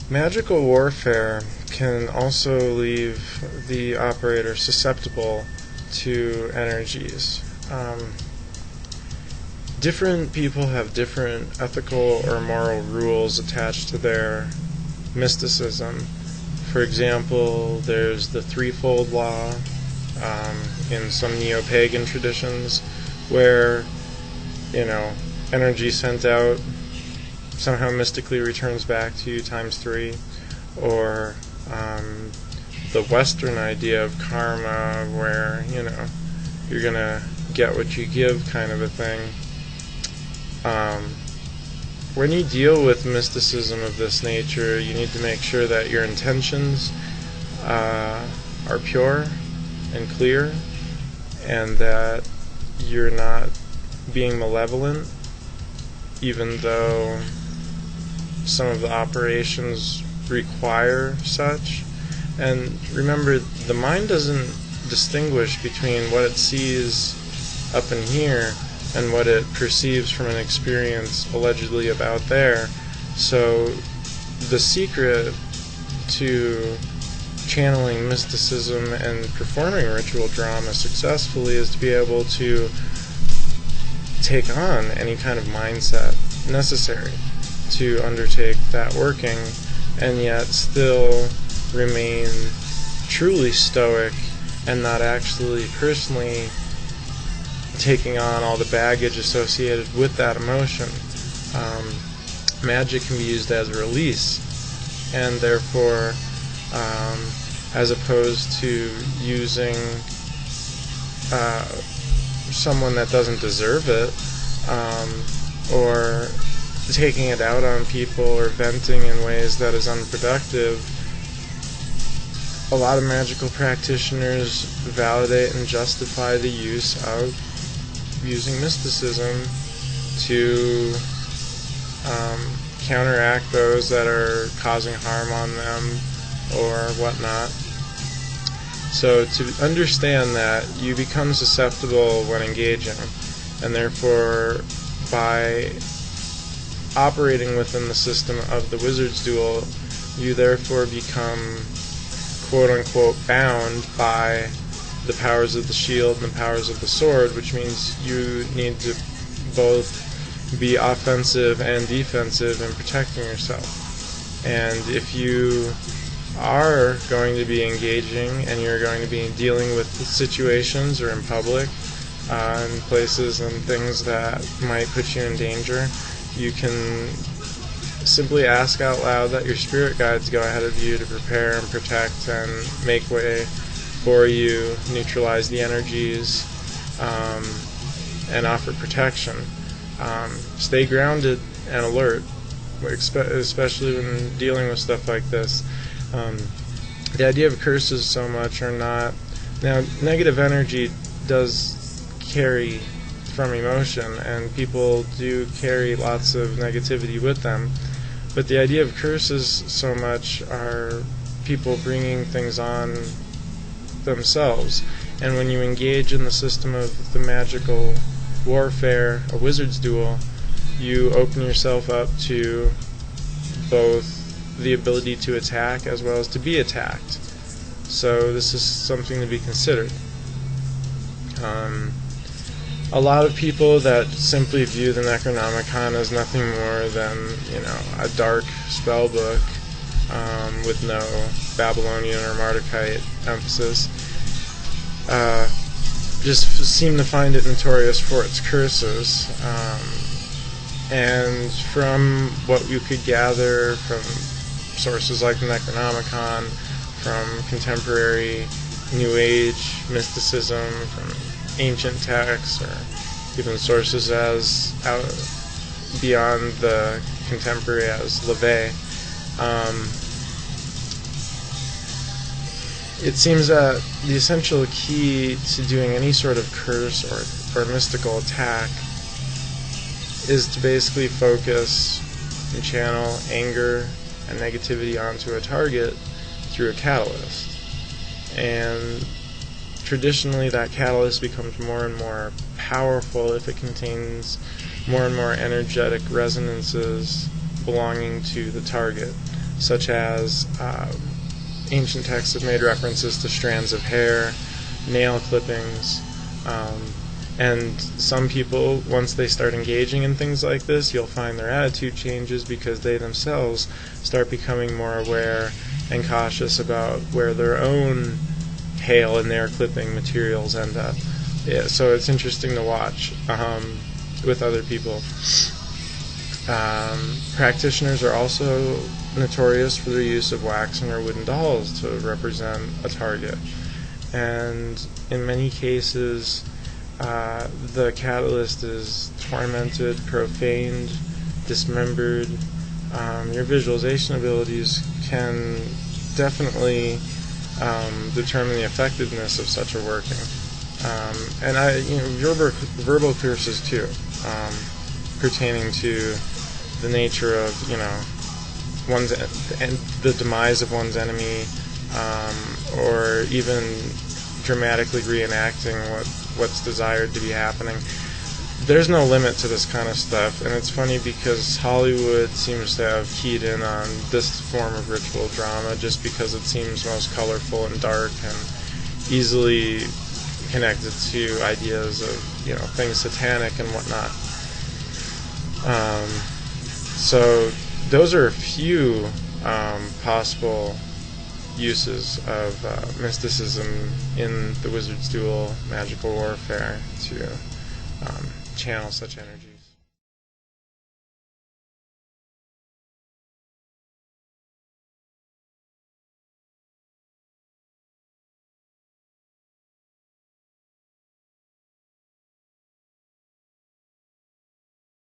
Magical warfare can also leave the operator susceptible to energies. Different people have different ethical or moral rules attached to their mysticism. For example, there's the threefold law in some neo-pagan traditions where, energy sent out somehow mystically returns back to you times 3, or the Western idea of karma where, you're gonna get what you give kind of a thing. When you deal with mysticism of this nature, you need to make sure that your intentions are pure and clear, and that you're not being malevolent, even though some of the operations require such. And remember, the mind doesn't distinguish between what it sees up in here and what it perceives from an experience allegedly about there. So the secret to channeling mysticism and performing ritual drama successfully is to be able to take on any kind of mindset necessary to undertake that working, and yet still remain truly stoic and not actually personally taking on all the baggage associated with that emotion. Magic can be used as a release, and therefore, as opposed to using someone that doesn't deserve it, or taking it out on people or venting in ways that is unproductive, a lot of magical practitioners validate and justify the use of using mysticism to counteract those that are causing harm on them or whatnot. So to understand that you become susceptible when engaging, and therefore by operating within the system of the Wizard's Duel, you therefore become quote-unquote bound by the powers of the shield and the powers of the sword, which means you need to both be offensive and defensive in protecting yourself. And if you are going to be engaging and you're going to be dealing with situations or in public, in places and things that might put you in danger, you can simply ask out loud that your spirit guides go ahead of you to prepare and protect and make way for you, neutralize the energies, and offer protection. Stay grounded and alert, especially when dealing with stuff like this. The idea of curses so much are not... Now, negative energy does carry from emotion, and people do carry lots of negativity with them, but the idea of curses so much are people bringing things on themselves. And when you engage in the system of the magical warfare, a wizard's duel, you open yourself up to both the ability to attack as well as to be attacked. So this is something to be considered. A lot of people that simply view the Necronomicon as nothing more than, a dark spell book with no Babylonian or Mardukite emphasis, just seem to find it notorious for its curses. And from what you could gather from sources like the Necronomicon, from contemporary New Age mysticism, from ancient texts, or even sources as out beyond the contemporary as LaVey, it seems that the essential key to doing any sort of curse or mystical attack is to basically focus and channel anger and negativity onto a target through a catalyst. And traditionally that catalyst becomes more and more powerful if it contains more and more energetic resonances belonging to the target. such as ancient texts have made references to strands of hair, nail clippings, and some people, once they start engaging in things like this, you'll find their attitude changes because they themselves start becoming more aware and cautious about where their own hail and nail clipping materials end up. Yeah, so it's interesting to watch with other people. Practitioners are also notorious for their use of waxen or wooden dolls to represent a target. And in many cases, the catalyst is tormented, profaned, dismembered. Your visualization abilities can definitely determine the effectiveness of such a working. And verbal curses too, pertaining to the nature of the demise of one's enemy, or even dramatically reenacting what's desired to be happening. There's no limit to this kind of stuff, and it's funny because Hollywood seems to have keyed in on this form of ritual drama just because it seems most colorful and dark and easily connected to ideas of things satanic and whatnot. So those are a few possible uses of mysticism in the Wizard's Duel magical warfare to channel such energy.